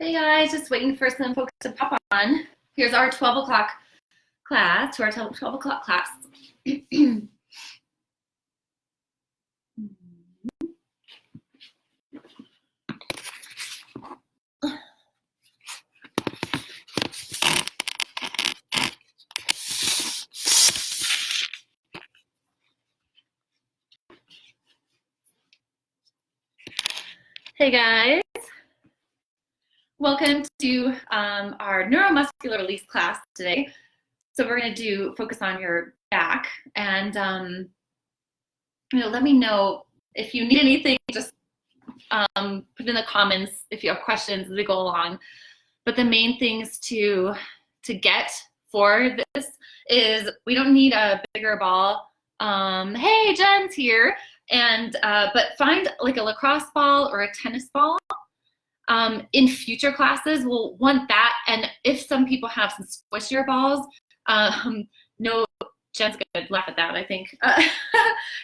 Hey guys, just waiting for some folks to pop on. Here's our 12 o'clock class, Hey guys, welcome to our neuromuscular release class today. So we're going to focus on your back, and let me know if you need anything. Just put in the comments if you have questions as we go along. But the main things to get for this is we don't need a bigger ball. Hey, Jen's here, and but find like a lacrosse ball or a tennis ball. In future classes, we'll want that. And if some people have some squishier balls, no, Jen's gonna laugh at that, I think.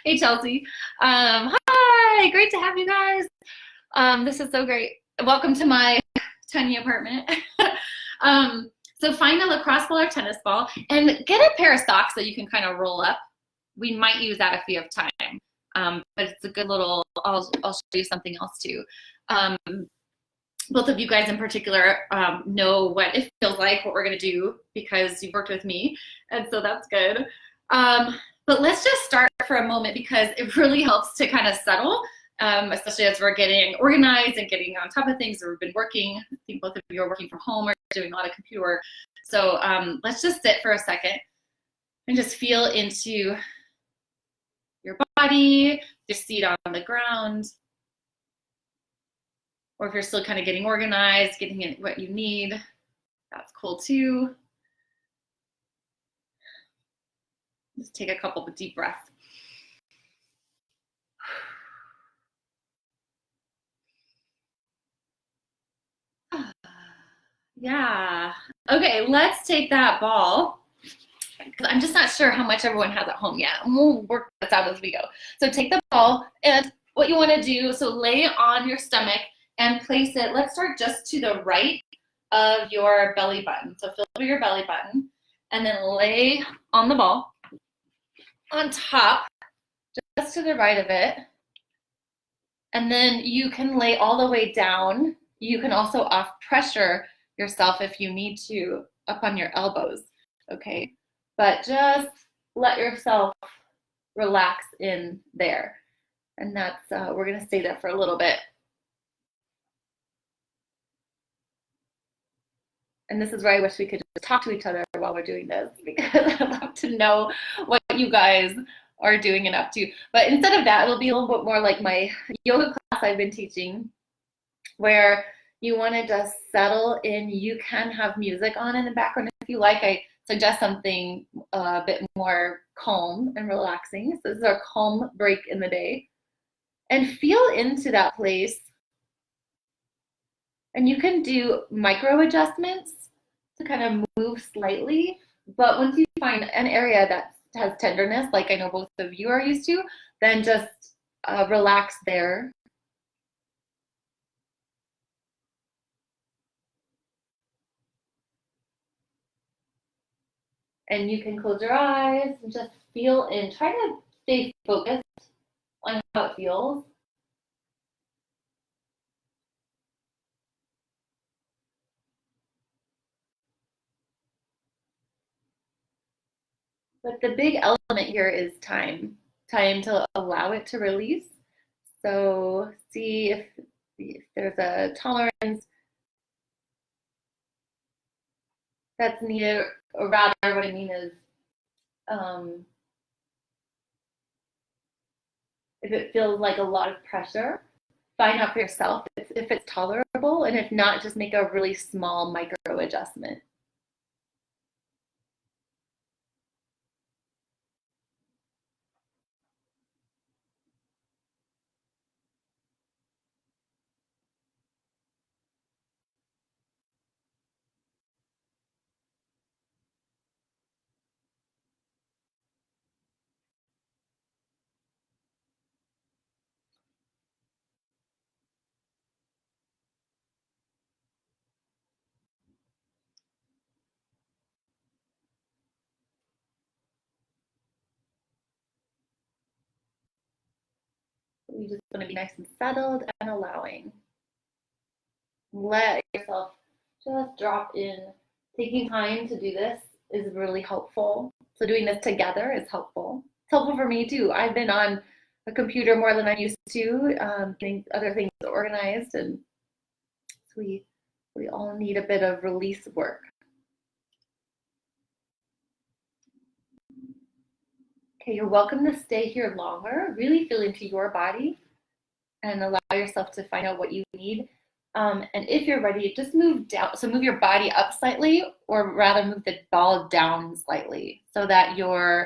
Hey, Chelsea. Hi, great to have you guys. This is so great. Welcome to my tiny apartment. So find a lacrosse ball or tennis ball and get a pair of socks that you can kind of roll up. We might use that if we have time. But it's a good little, I'll show you something else too. Both of you guys in particular know what it feels like, what we're gonna do, because you've worked with me, and so that's good. But let's just start for a moment because it really helps to kind of settle, especially as we're getting organized and getting on top of things that we've been working. I think both of you are working from home or doing a lot of computer work. So let's just sit for a second and just feel into your body, your seat on the ground, or if you're still kind of getting organized, getting in what you need, that's cool too. Just take a couple of deep breaths. Yeah. Okay, let's take that ball. I'm just not sure how much everyone has at home yet. And we'll work this out as we go. So take the ball, and what you want to do, so lay on your stomach and place it, let's start just to the right of your belly button. So feel your belly button, and then lay on the ball on top, just to the right of it. And then you can lay all the way down. You can also off pressure yourself if you need to, up on your elbows, okay? But just let yourself relax in there. And that's, we're gonna stay there for a little bit. And this is where I wish we could just talk to each other while we're doing this, because I'd love to know what you guys are doing and up to. But instead of that, it'll be a little bit more like my yoga class I've been teaching, where you want to just settle in. You can have music on in the background if you like. I suggest something a bit more calm and relaxing. So this is our calm break in the day. And feel into that place. And you can do micro adjustments to kind of move slightly. But once you find an area that has tenderness, like I know both of you are used to, then just relax there. And you can close your eyes and just feel in. Try to stay focused on how it feels. But the big element here is time to allow it to release. So see if there's a tolerance that's needed, or rather what I mean is if it feels like a lot of pressure, find out for yourself if it's tolerable, and if not, just make a really small micro adjustment. You just want to be nice and settled and allowing. Let yourself just drop in. Taking time to do this is really helpful. So doing this together is helpful. It's helpful for me too. I've been on a computer more than I'm used to, getting other things organized, and so we all need a bit of release work. Okay, you're welcome to stay here longer. Really feel into your body and allow yourself to find out what you need. And if you're ready, just move down. So move your body up slightly, or rather move the ball down slightly, so that you're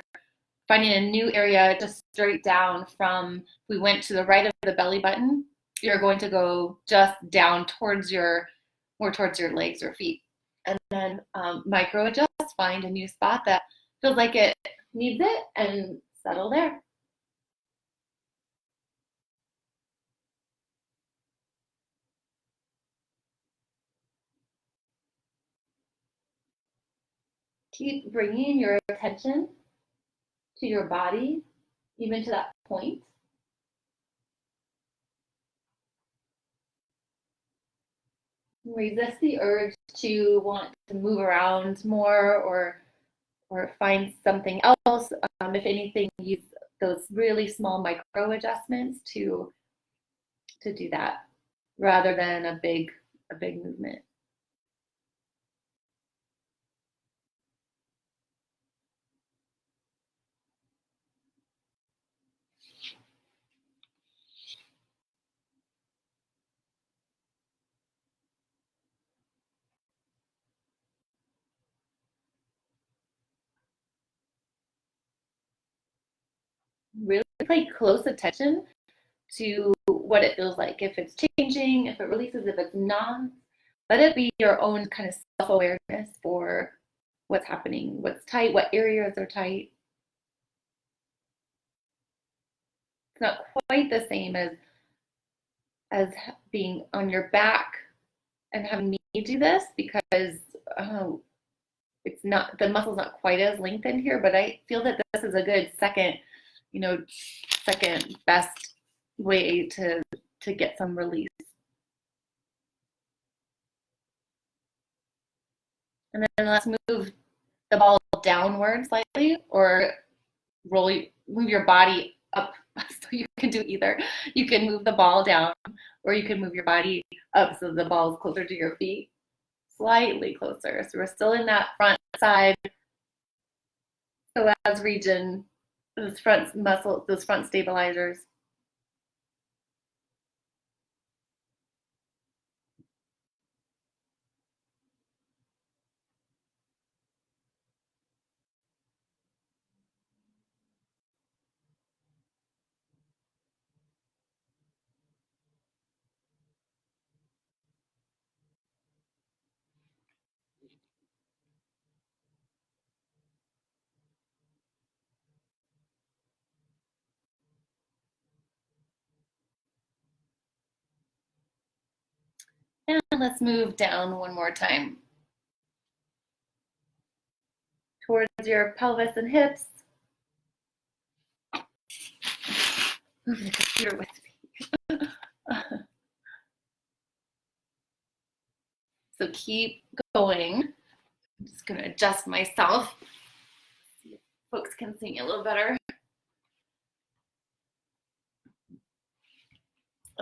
finding a new area just straight down from, if we went to the right of the belly button, you're going to go just down towards more towards your legs or feet. And then micro adjust, find a new spot that feels like it needs it, and settle there. Keep bringing your attention to your body, even to that point. Resist the urge to want to move around more or find something else. If anything, use those really small micro adjustments to do that, rather than a big movement. Really pay close attention to what it feels like. If it's changing, if it releases, if it's not, let it be your own kind of self-awareness for what's happening, what's tight, what areas are tight. It's not quite the same as being on your back and having me do this, because it's not, the muscle's not quite as lengthened here, but I feel that this is a good second best way to get some release. And then let's move the ball downward slightly, or move your body up. So you can do either. You can move the ball down, or you can move your body up so the ball is closer to your feet, slightly closer. So we're still in that front side psoas region, those front muscles, those front stabilizers. And let's move down one more time towards your pelvis and hips. Move the computer with me. So keep going. I'm just going to adjust myself. See if folks can see me a little better.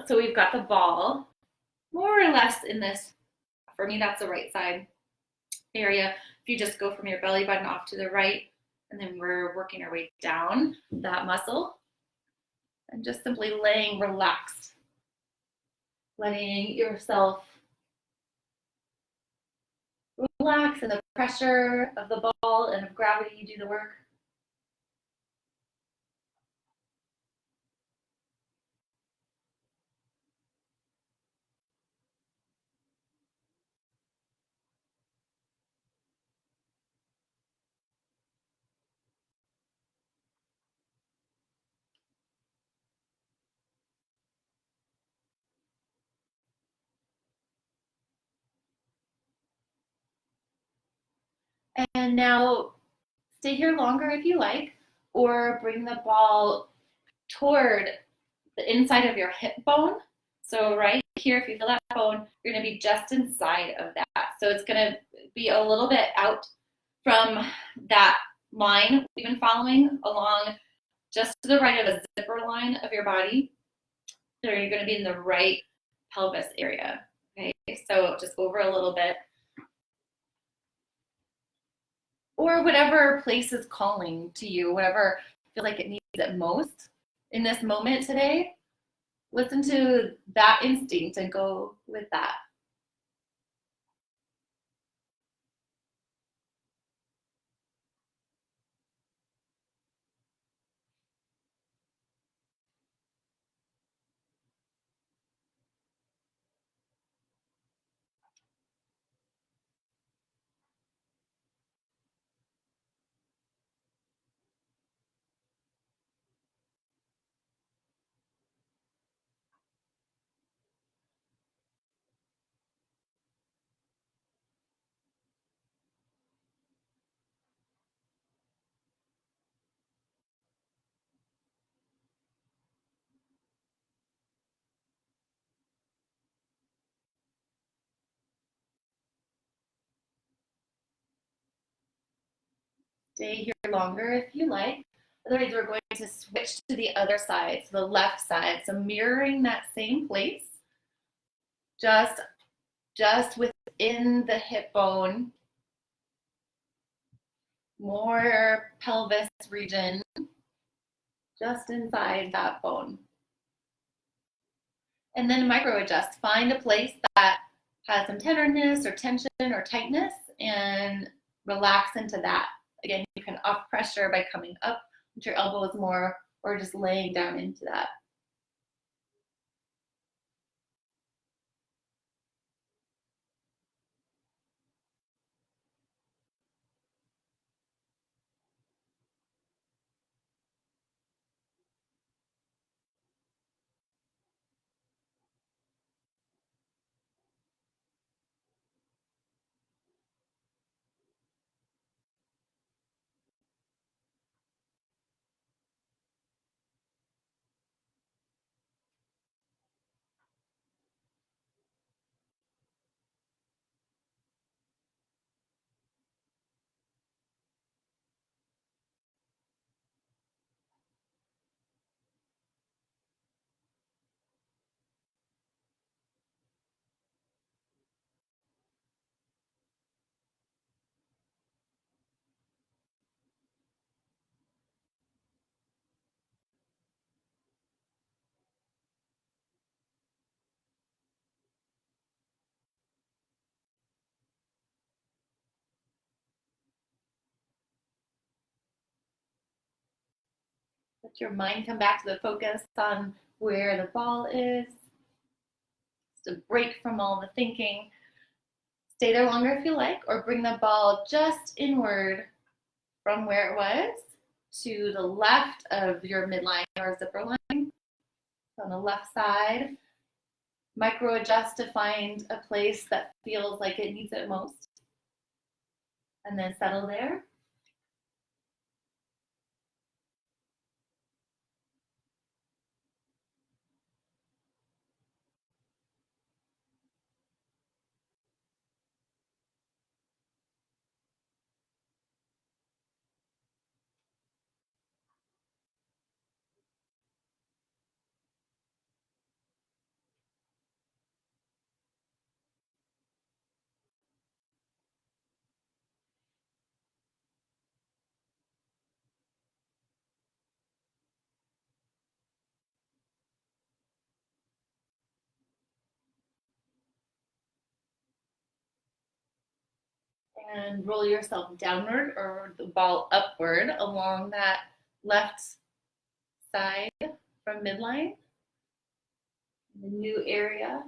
So we've got the ball more or less in this, for me, that's the right side area. If you just go from your belly button off to the right, and then we're working our way down that muscle, and just simply laying relaxed, letting yourself relax in the pressure of the ball and of gravity do the work. And now stay here longer if you like, or bring the ball toward the inside of your hip bone. So right here, if you feel that bone, you're going to be just inside of that. So it's going to be a little bit out from that line we've been following along just to the right of the zipper line of your body. So you're going to be in the right pelvis area. Okay, so just over a little bit. Or whatever place is calling to you, whatever you feel like it needs it most in this moment today. Listen to that instinct and go with that. Stay here longer if you like. Otherwise, we're going to switch to the other side, to the left side. So mirroring that same place, just within the hip bone, more pelvis region, just inside that bone. And then micro adjust. Find a place that has some tenderness or tension or tightness and relax into that. Again, you can up pressure by coming up with your elbows more or just laying down into that. Let your mind come back to the focus on where the ball is. Just a break from all the thinking. Stay there longer if you like, or bring the ball just inward from where it was to the left of your midline or zipper line. So on the left side, micro adjust to find a place that feels like it needs it most. And then settle there. And roll yourself downward or the ball upward along that left side from midline, the new area.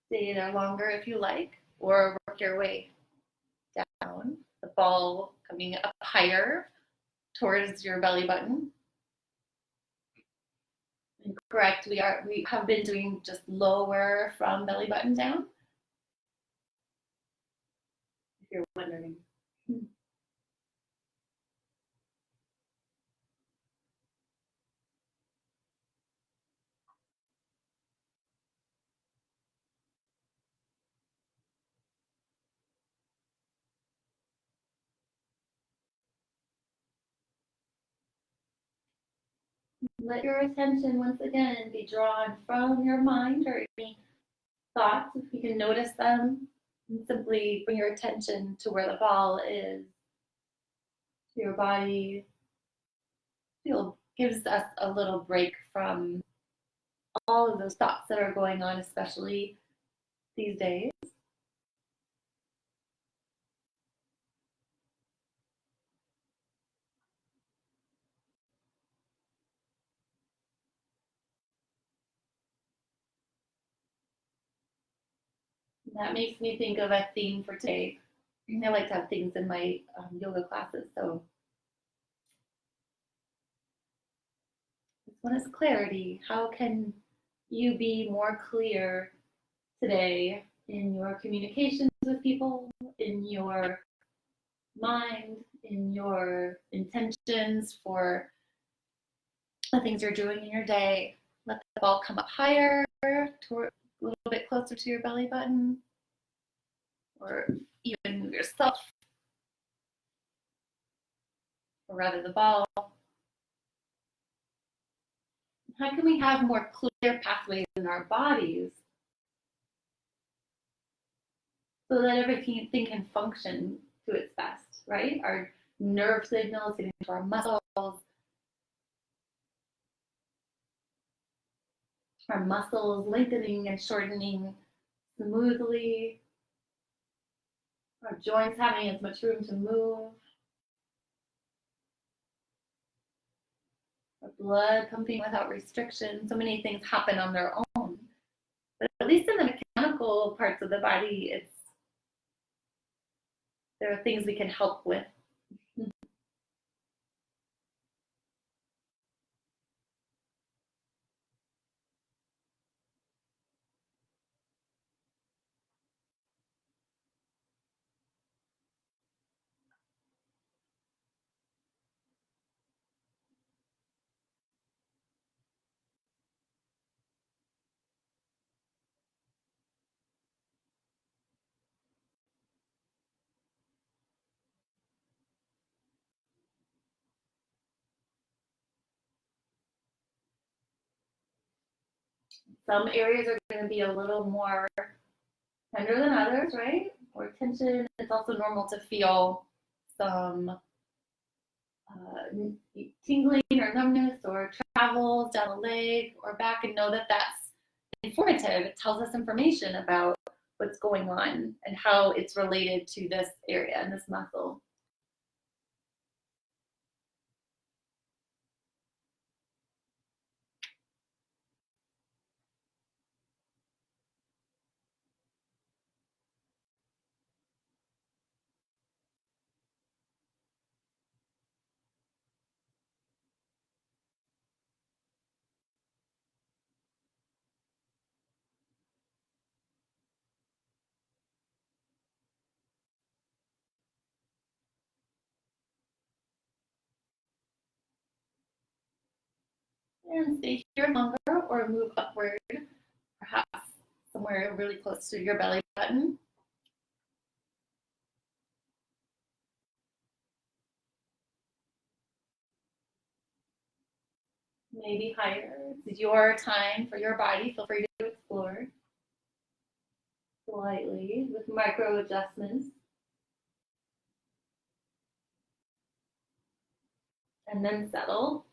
stay there longer if you like, or work your way down. The ball coming up higher towards your belly button. And correct, we have been doing just lower from belly button down. If you're wondering. Let your attention once again be drawn from your mind or any thoughts, if you can notice them, and simply bring your attention to where the ball is, to your body. Feel gives us a little break from all of those thoughts that are going on, especially these days. That makes me think of a theme for today. I like to have things in my yoga classes. So this one is clarity. How can you be more clear today in your communications with people, in your mind, in your intentions for the things you're doing in your day? Let the ball come up higher, toward, a little bit closer to your belly button, or even move yourself, or rather the ball. How can we have more clear pathways in our bodies so that everything can function to its best, right? Our nerve signals getting to our muscles, lengthening and shortening smoothly, our joints having as much room to move, our blood pumping without restriction. So many things happen on their own. But at least in the mechanical parts of the body, there are things we can help with. Some areas are going to be a little more tender than others, right? Or tension. It's also normal to feel some tingling or numbness or travels down the leg or back, and know that that's informative. It tells us information about what's going on and how it's related to this area and this muscle. And stay here longer or move upward, perhaps somewhere really close to your belly button. Maybe higher. It's your time for your body. Feel free to explore slightly with micro adjustments. And then settle.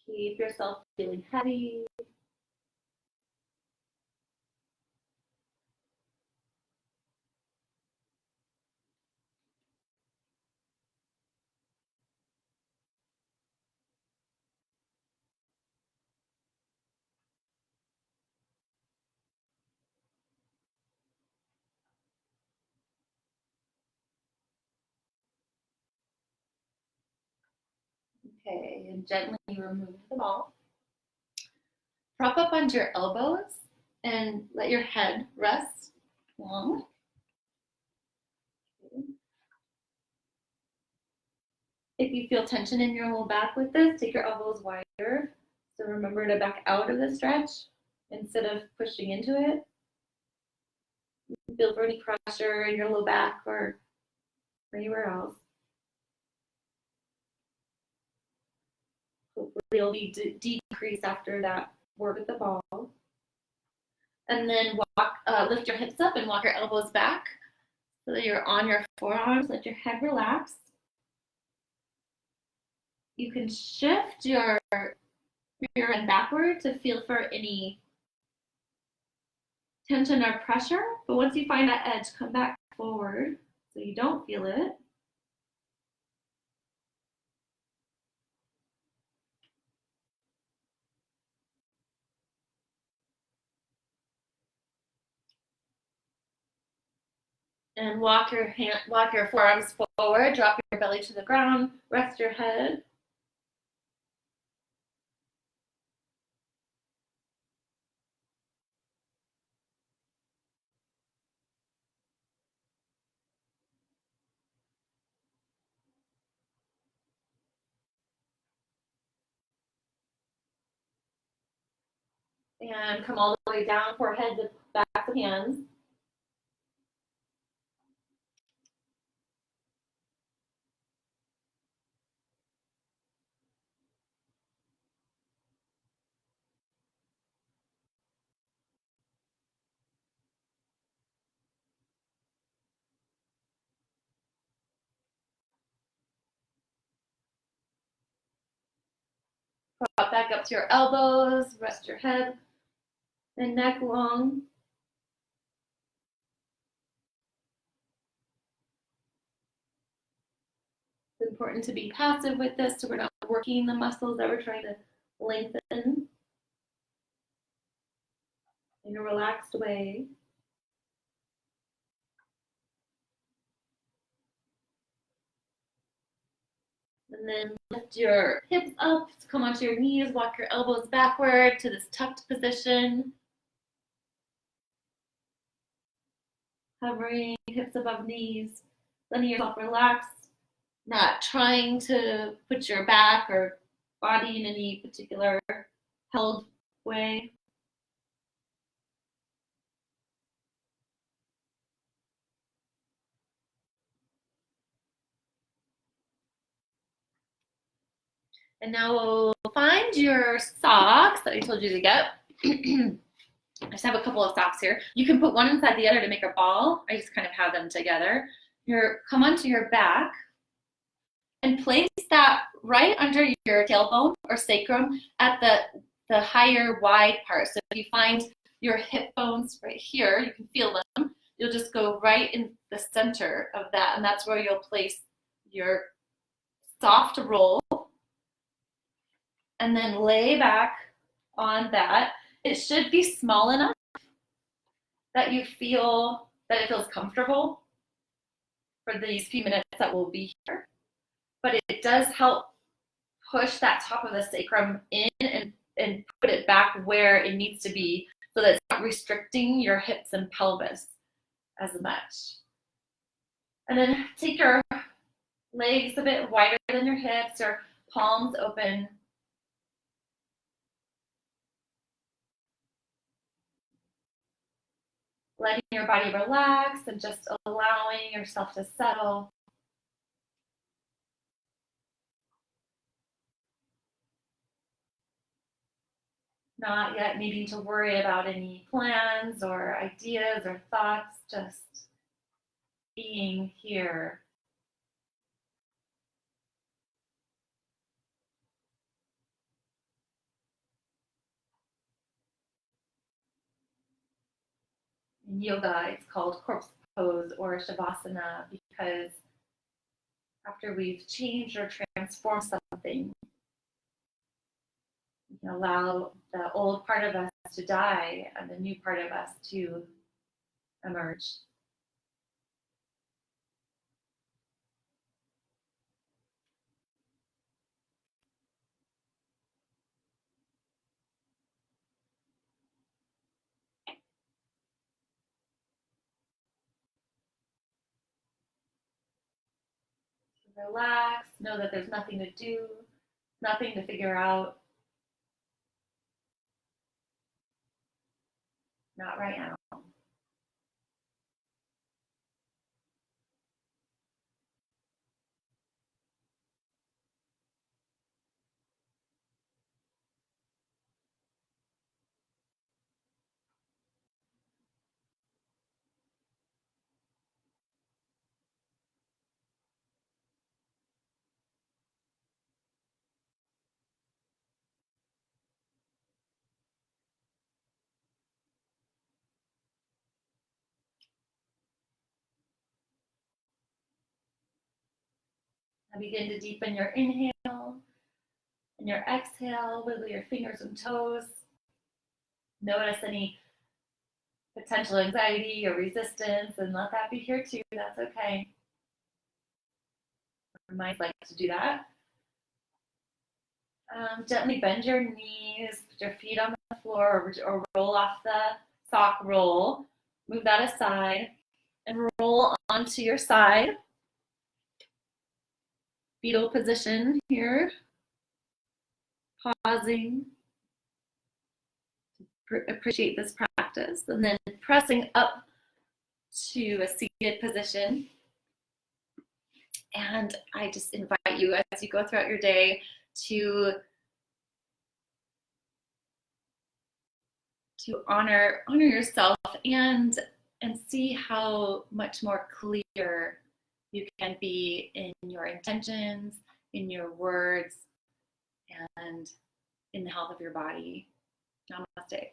Keep yourself feeling heavy. Okay, and gently remove the ball. Prop up onto your elbows and let your head rest long. If you feel tension in your low back with this, take your elbows wider. So remember to back out of the stretch instead of pushing into it. Feel for any pressure in your low back or anywhere else. Hopefully it'll be decreased after that work with the ball. And then lift your hips up and walk your elbows back so that you're on your forearms. Let your head relax. You can shift your rear end backward to feel for any tension or pressure. But once you find that edge, come back forward so you don't feel it. And walk your forearms forward, drop your belly to the ground, rest your head. And come all the way down, forehead to back of hands. Prop back up to your elbows, rest your head and neck long. It's important to be passive with this so we're not working the muscles that we're trying to lengthen in a relaxed way. And then lift your hips up, come onto your knees, walk your elbows backward to this tucked position. Hovering, hips above knees, letting yourself relax, not trying to put your back or body in any particular held way. And now we'll find your socks that I told you to get. I just have a couple of socks here. You can put one inside the other to make a ball. I just kind of have them together. Come onto your back and place that right under your tailbone or sacrum at the higher wide part. So if you find your hip bones right here, you can feel them. You'll just go right in the center of that, and that's where you'll place your soft roll. And then lay back on that. It should be small enough that you feel that it feels comfortable for these few minutes that we'll be here. But it does help push that top of the sacrum in and put it back where it needs to be so that it's not restricting your hips and pelvis as much. And then take your legs a bit wider than your hips, or palms open. Letting your body relax and just allowing yourself to settle. Not yet needing to worry about any plans or ideas or thoughts, just being here. In yoga, it's called corpse pose or shavasana, because after we've changed or transformed something, we can allow the old part of us to die and the new part of us to emerge. Relax, know that there's nothing to do, nothing to figure out. Not right now. Now begin to deepen your inhale and your exhale. Wiggle your fingers and toes. Notice any potential anxiety or resistance, and let that be here too. That's okay. Our minds like to do that. Gently bend your knees, put your feet on the floor, or roll off the sock roll. Move that aside and roll onto your side. Fetal position here. Pausing. Appreciate this practice. And then pressing up to a seated position. And I just invite you, as you go throughout your day, to honor yourself and see how much more clear you can be in your intentions, in your words, and in the health of your body. Namaste.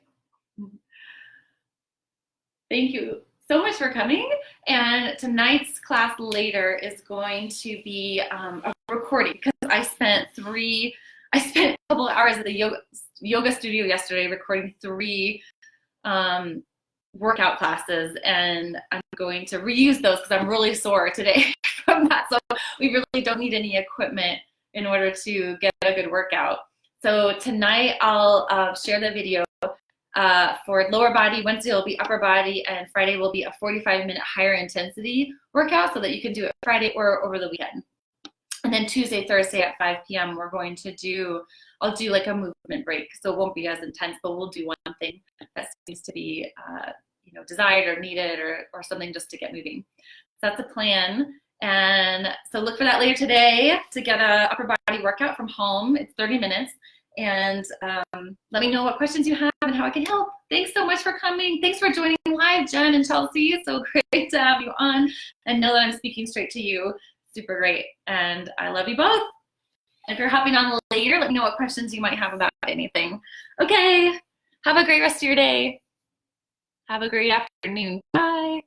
Thank you so much for coming. And tonight's class later is going to be a recording, because I spent a couple of hours at the yoga studio yesterday recording 3 workout classes, and I'm going to reuse those because I'm really sore today from that. So we really don't need any equipment in order to get a good workout. So tonight I'll share the video for lower body. Wednesday will be upper body, and Friday will be a 45-minute higher intensity workout so that you can do it Friday or over the weekend. And then Tuesday, Thursday at 5 p.m. we're going to I'll do like a movement break, so it won't be as intense, but we'll do one thing that seems to be desired or needed or something just to get moving. So that's the plan. And so look for that later today to get a upper body workout from home. It's 30 minutes. And let me know what questions you have and how I can help. Thanks so much for coming. Thanks for joining live, Jen and Chelsea. So great to have you on and know that I'm speaking straight to you. Super great. And I love you both. If you're hopping on later, let me know what questions you might have about anything. Okay. Have a great rest of your day. Have a great afternoon. Bye.